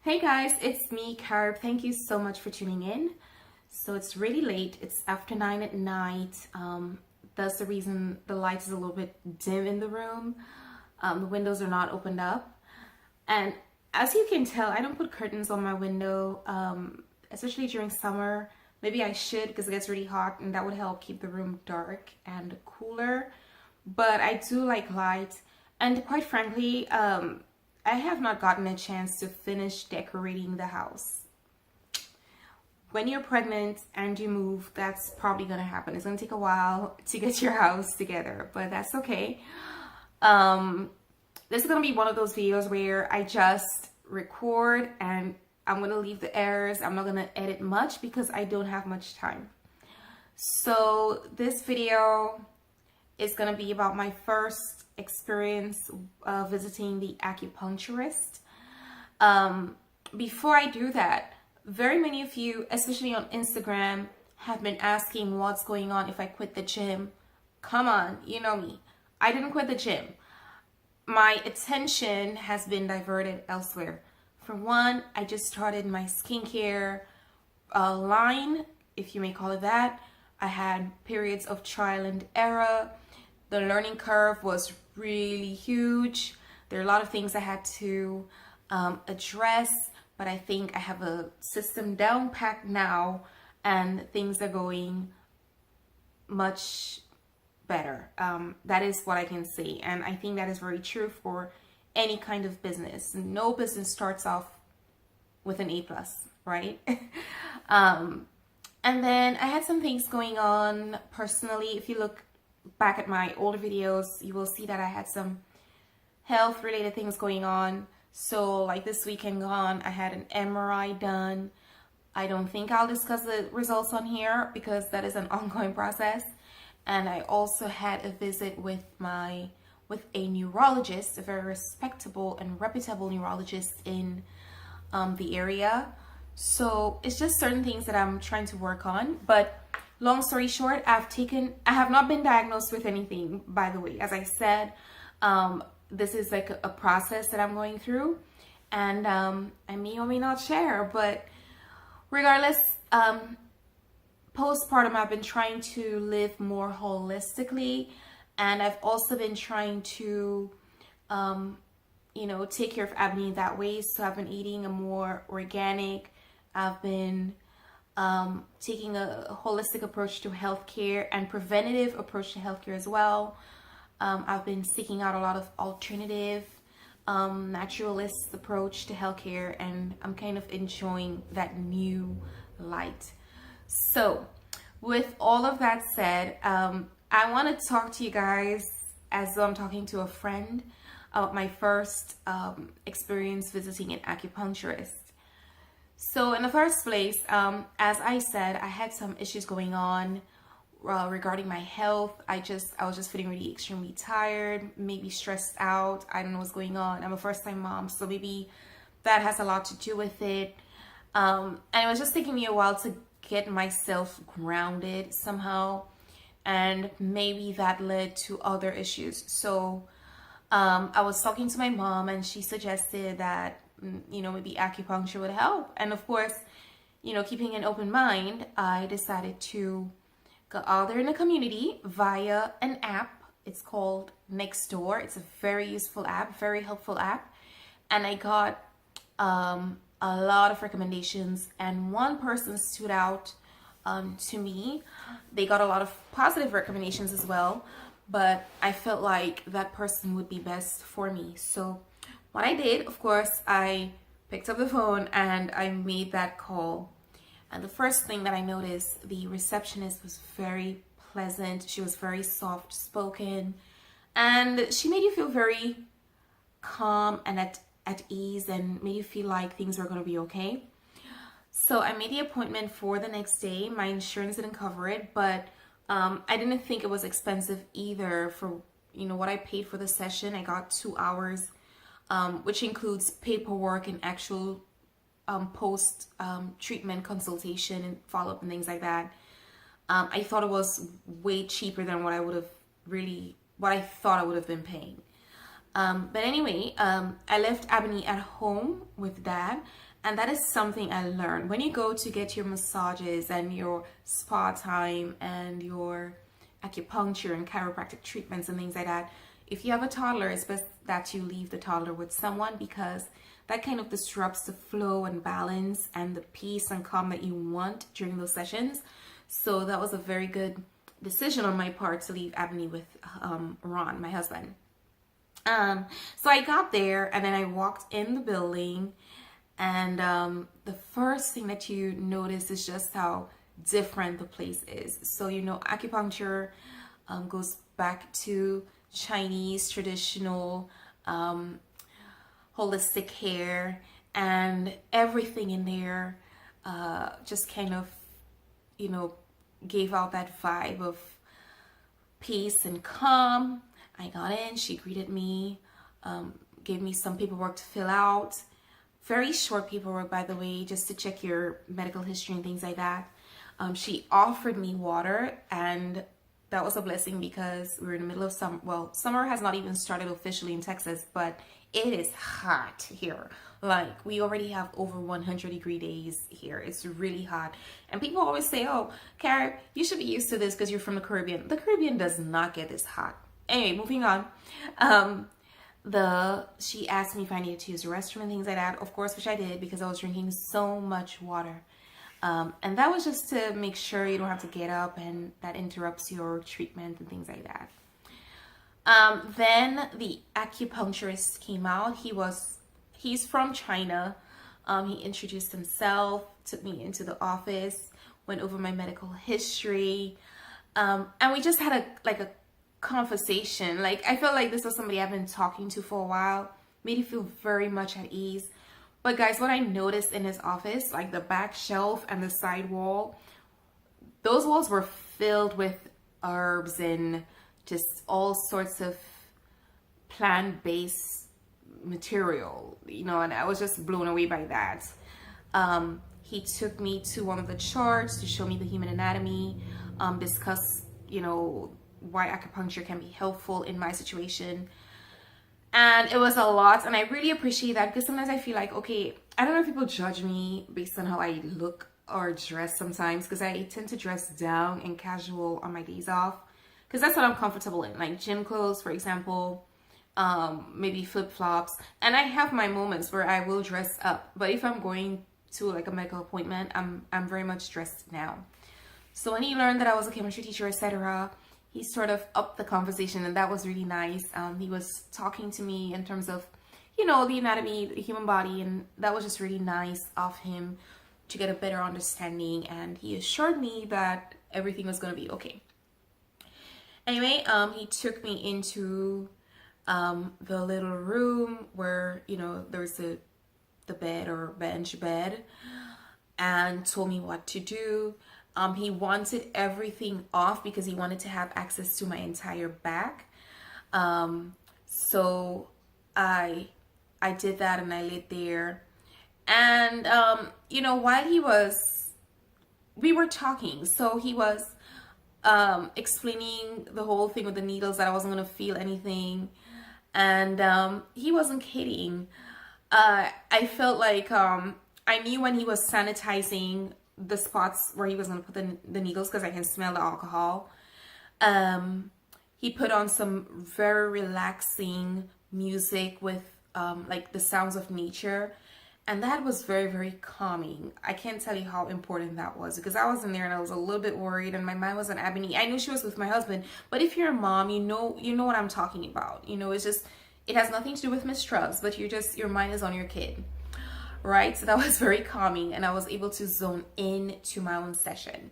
Hey guys, it's me, Carib. Thank you so much for tuning in. So it's really late. It's after 9 at night. That's the reason the light is a little bit dim in the room. The windows are not opened up. And as you can tell, I don't put curtains on my window, especially during summer. Maybe I should because it gets really hot and that would help keep the room dark and cooler. But I do like light. And quite frankly, I have not gotten a chance to finish decorating the house. When you're pregnant and you move, that's probably gonna happen. It's gonna take a while to get your house together, but that's okay. This is gonna be one of those videos where I just record and I'm gonna leave the errors. I'm not gonna edit much because I don't have much time. So this video is gonna be about my first experience visiting the acupuncturist. Before I do that, very many of you, especially on Instagram, have been asking what's going on if I quit the gym. Come on, you know me. I didn't quit the gym. My attention has been diverted elsewhere. For one, I just started my skincare line, if you may call it that. I had periods of trial and error. The learning curve was really huge. There are a lot of things I had to address, but I think I have a system down packed now and things are going much better. That is what I can say. And I think that is very true for any kind of business. No business starts off with an A+, right? And then I had some things going on personally. If you look back at my older videos, you will see that I had some health related things going on. So like this weekend gone, I had an MRI done. I don't think I'll discuss the results on here because that is an ongoing process. And I also had a visit with a neurologist, a very respectable and reputable neurologist in the area. So it's just certain things that I'm trying to work on. But long story short, I have not been diagnosed with anything, by the way. As I said, this is like a process that I'm going through, and I may or may not share, but regardless, postpartum, I've been trying to live more holistically, and I've also been trying to, take care of Abney that way. So I've been eating a more organic, I've been taking a holistic approach to healthcare and preventative approach to healthcare as well. I've been seeking out a lot of alternative, naturalist approach to healthcare, and I'm kind of enjoying that new light. So with all of that said, I want to talk to you guys as though I'm talking to a friend about my first experience visiting an acupuncturist. So in the first place, as I said, I had some issues going on regarding my health. I was just feeling really extremely tired, maybe stressed out. I don't know what's going on. I'm a first-time mom, so maybe that has a lot to do with it. And it was just taking me a while to get myself grounded somehow, and maybe that led to other issues. So I was talking to my mom, and she suggested that maybe acupuncture would help. And of course, keeping an open mind, I decided to go out there in the community via an app. It's called Nextdoor. It's a very useful app, very helpful app. And I got a lot of recommendations, and one person stood out to me. They got a lot of positive recommendations as well, but I felt like that person would be best for me. So what I did, of course, I picked up the phone and I made that call. And the first thing that I noticed, the receptionist was very pleasant. She was very soft spoken, and she made you feel very calm and at ease, and made you feel like things were going to be okay. So I made the appointment for the next day. My insurance didn't cover it, but I didn't think it was expensive either for what I paid for the session. I got 2 hours, which includes paperwork and actual post treatment consultation and follow-up and things like that. I thought it was way cheaper than what I thought I would have been paying. But anyway, I left Ebony at home with Dad, And that is something I learned. When you go to get your massages and your spa time and your acupuncture and chiropractic treatments and things like that, if you have a toddler, it's best that you leave the toddler with someone, because that kind of disrupts the flow and balance and the peace and calm that you want during those sessions. So that was a very good decision on my part to leave Ebony with Ron, my husband. So I got there and then I walked in the building, and the first thing that you notice is just how different the place is. So, you know, acupuncture goes back to Chinese traditional holistic care, and everything in there just kind of, you know, gave out that vibe of peace and calm. I got in, she greeted me, gave me some paperwork to fill out. Very short paperwork, by the way, just to check your medical history and things like that. She offered me water, and that was a blessing because we're in the middle of summer. Well, summer has not even started officially in Texas, but it is hot here. Like, we already have over 100-degree days here. It's really hot. And people always say, oh, Carib, you should be used to this because you're from the Caribbean. The Caribbean does not get this hot. Anyway, moving on. She asked me if I needed to use the restroom and things like that, of course, which I did because I was drinking so much water. And that was just to make sure you don't have to get up and that interrupts your treatment and things like that. Then the acupuncturist came out. He's from China. He introduced himself, took me into the office, went over my medical history. And we just had a conversation. Like, I felt like this was somebody I've been talking to for a while. Made me feel very much at ease. But guys, what I noticed in his office, like the back shelf and the side wall, those walls were filled with herbs and just all sorts of plant-based material, you know, and I was just blown away by that. He took me to one of the charts to show me the human anatomy, discuss, you know, why acupuncture can be helpful in my situation. And it was a lot, and I really appreciate that, because sometimes I feel like, okay, I don't know if people judge me based on how I look or dress sometimes, because I tend to dress down and casual on my days off, because that's what I'm comfortable in, like gym clothes, for example, maybe flip-flops. And I have my moments where I will dress up, but if I'm going to like a medical appointment, I'm very much dressed down. So when he learned that I was a chemistry teacher, etc., he sort of upped the conversation, and that was really nice. He was talking to me in terms of, you know, the anatomy, the human body, and that was just really nice of him to get a better understanding, and he assured me that everything was going to be okay. Anyway, he took me into the little room where, you know, there was the bed or bench bed, and told me what to do. He wanted everything off because he wanted to have access to my entire back. So I did that, and I laid there. And, you know, while we were talking, so he was explaining the whole thing with the needles, that I wasn't going to feel anything. And he wasn't kidding. I felt like I knew when he was sanitizing the spots where he was going to put the needles, because I can smell the alcohol. He put on some very relaxing music with like the sounds of nature, and that was very, very calming. I can't tell you how important that was, because I was in there and I was a little bit worried, and my mind was on Ebony. I knew she was with my husband, but if you're a mom, you know what I'm talking about. You know, it has nothing to do with mistrust, but your mind is on your kid. Right? So that was very calming, and I was able to zone in to my own session.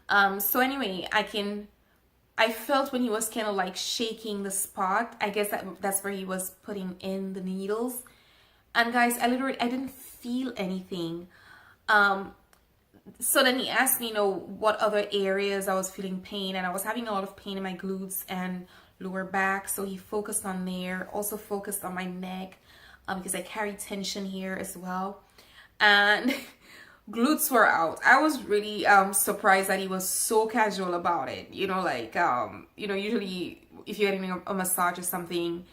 So anyway, I felt when he was kind of like shaking the spot, I guess that's where he was putting in the needles. And guys, I didn't feel anything. So then he asked me, you know, what other areas I was feeling pain, and I was having a lot of pain in my glutes and lower back. So he focused on there, also focused on my neck, because I carry tension here as well. And glutes were out. I was really surprised that he was so casual about it. You know, like, you know, usually if you're getting a massage or something,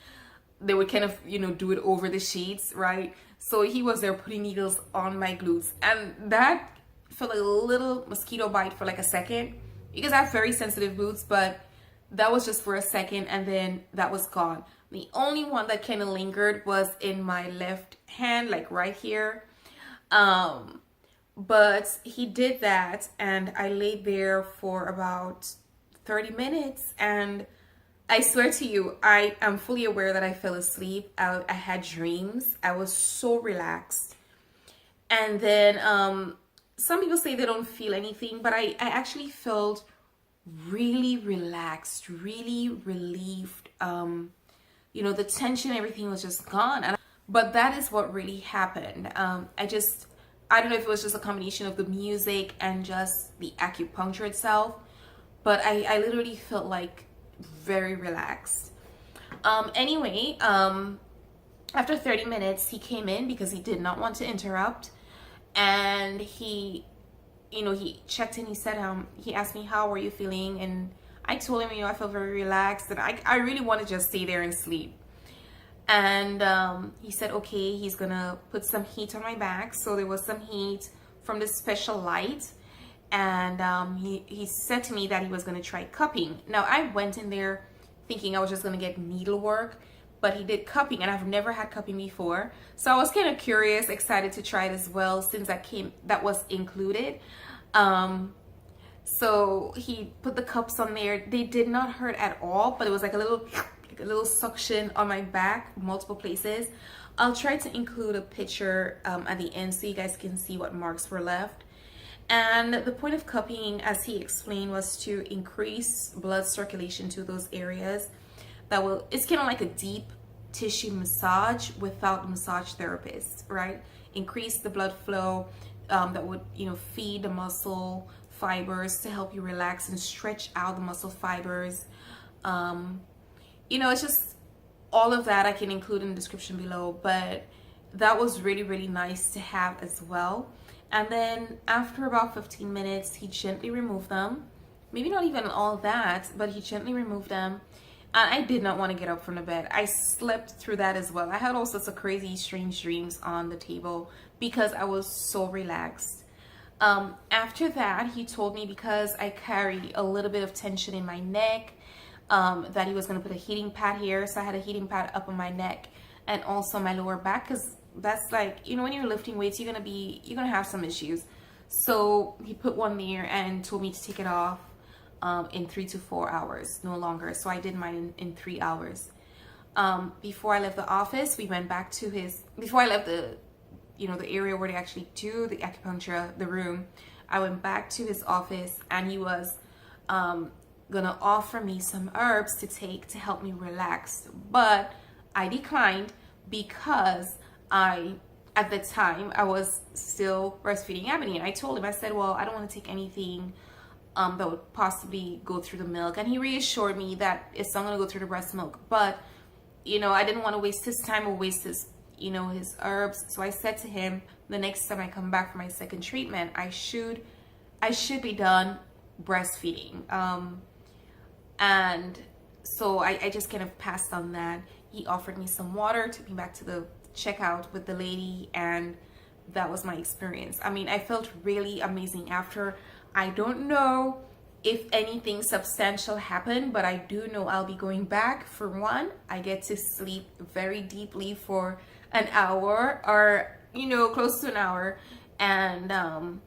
they would kind of, you know, do it over the sheets, right? So he was there putting needles on my glutes, and that felt like a little mosquito bite for like a second, because I have very sensitive glutes, but that was just for a second, and then that was gone. The only one that kind of lingered was in my left hand, like right here. But he did that, and I laid there for about 30 minutes, and I swear to you, I am fully aware that I fell asleep. I had dreams. I was so relaxed. And then some people say they don't feel anything, but I actually felt really relaxed, really relieved. You know, the tension, everything was just gone. But that is what really happened. I don't know if it was just a combination of the music and just the acupuncture itself, but I literally felt like very relaxed. Anyway, after 30 minutes, he came in because he did not want to interrupt, and he checked in. He said, he asked me, how are you feeling? And I told him, I felt very relaxed, and I really want to just stay there and sleep. And he said, okay, he's gonna put some heat on my back. So there was some heat from this special light, and he said to me that he was gonna try cupping. Now I went in there thinking I was just gonna get needlework, but he did cupping, and I've never had cupping before, so I was kind of curious, excited to try it as well, since that was included. So he put the cups on there. They did not hurt at all, but it was like a little suction on my back, multiple places. I'll try to include a picture at the end so you guys can see what marks were left. And the point of cupping, as he explained, was to increase blood circulation to those areas. It's kind of like a deep tissue massage without the massage therapist, right? Increase the blood flow that would, feed the muscle fibers to help you relax and stretch out the muscle fibers. It's just all of that I can include in the description below, but that was really, really nice to have as well. And then after about 15 minutes, he gently removed them. Maybe not even all that, but he gently removed them. And I did not want to get up from the bed. I slept through that as well. I had all sorts of crazy, strange dreams on the table because I was so relaxed. After that, he told me, because I carry a little bit of tension in my neck, that he was going to put a heating pad here. So I had a heating pad up on my neck and also my lower back, because that's like, when you're lifting weights, you're going to have some issues. So he put one there and told me to take it off in 3 to 4 hours, no longer. So I did mine in 3 hours. Before I left the office, we went back to before I left the area where they actually do the acupuncture, the room, I went back to his office, and he was gonna offer me some herbs to take to help me relax, but I declined because at the time I was still breastfeeding Ebony, and I told him, I said, well, I don't want to take anything that would possibly go through the milk, and he reassured me that it's not gonna go through the breast milk, but I didn't want to waste his time or waste his herbs. So I said to him, the next time I come back for my second treatment, I should be done breastfeeding. And so I just kind of passed on that. He offered me some water, took me back to the checkout with the lady, and that was my experience. I mean, I felt really amazing after. I don't know if anything substantial happened, but I do know I'll be going back. For one, I get to sleep very deeply for an hour, or close to an hour, and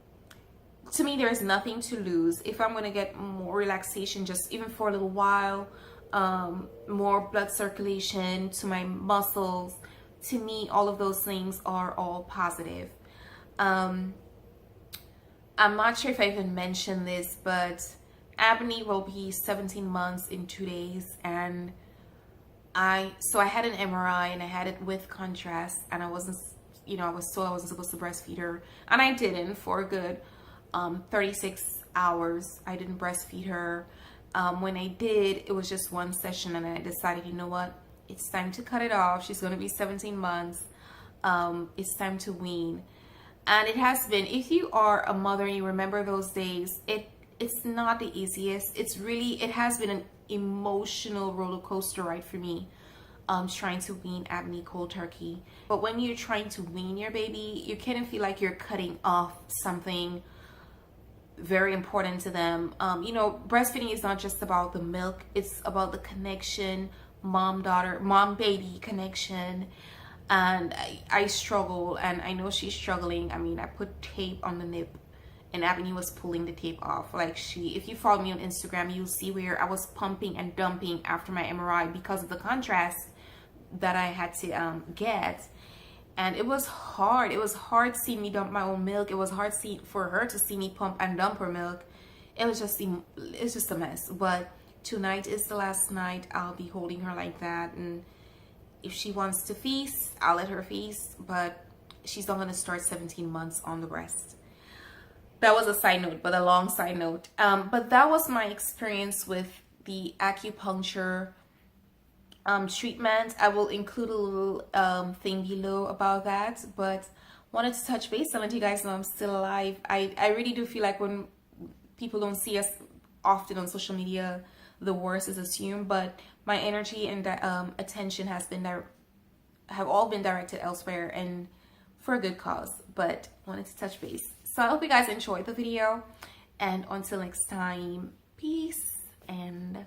to me, there's nothing to lose. If I'm gonna get more relaxation, just even for a little while, more blood circulation to my muscles, to me, all of those things are all positive. I'm not sure if I even mentioned this, but Ebony will be 17 months in 2 days, and I had an MRI, and I had it with contrast, and I wasn't, I was told I wasn't supposed to breastfeed her, and I didn't for a good 36 hours. I didn't breastfeed her. When I did, it was just one session, and I decided, you know what, it's time to cut it off. She's going to be 17 months. It's time to wean. And it has been, if you are a mother and you remember those days, it's not the easiest. It has been an emotional roller coaster ride for me. trying to wean Abney cold turkey. But when you're trying to wean your baby, you kind of feel like you're cutting off something very important to them. You know, breastfeeding is not just about the milk, it's about the connection, mom-daughter, mom-baby connection. And I struggle, and I know she's struggling. I mean, I put tape on the nip, and Abney was pulling the tape off. Like, if you follow me on Instagram, you'll see where I was pumping and dumping after my MRI because of the contrast that I had to get. And it was hard. It was hard seeing me dump my own milk. It was hard for her to see me pump and dump her milk. It's just a mess. But tonight is the last night I'll be holding her like that. And if she wants to feast, I'll let her feast. But she's not going to start 17 months on the breast. That was a side note, but a long side note. But that was my experience with the acupuncture treatment. I will include a little thing below about that, but wanted to touch base and let you guys know I'm still alive. I really do feel like when people don't see us often on social media, the worst is assumed, but my energy and attention have all been directed elsewhere, and for a good cause. But wanted to touch base. So I hope you guys enjoyed the video, and until next time, peace and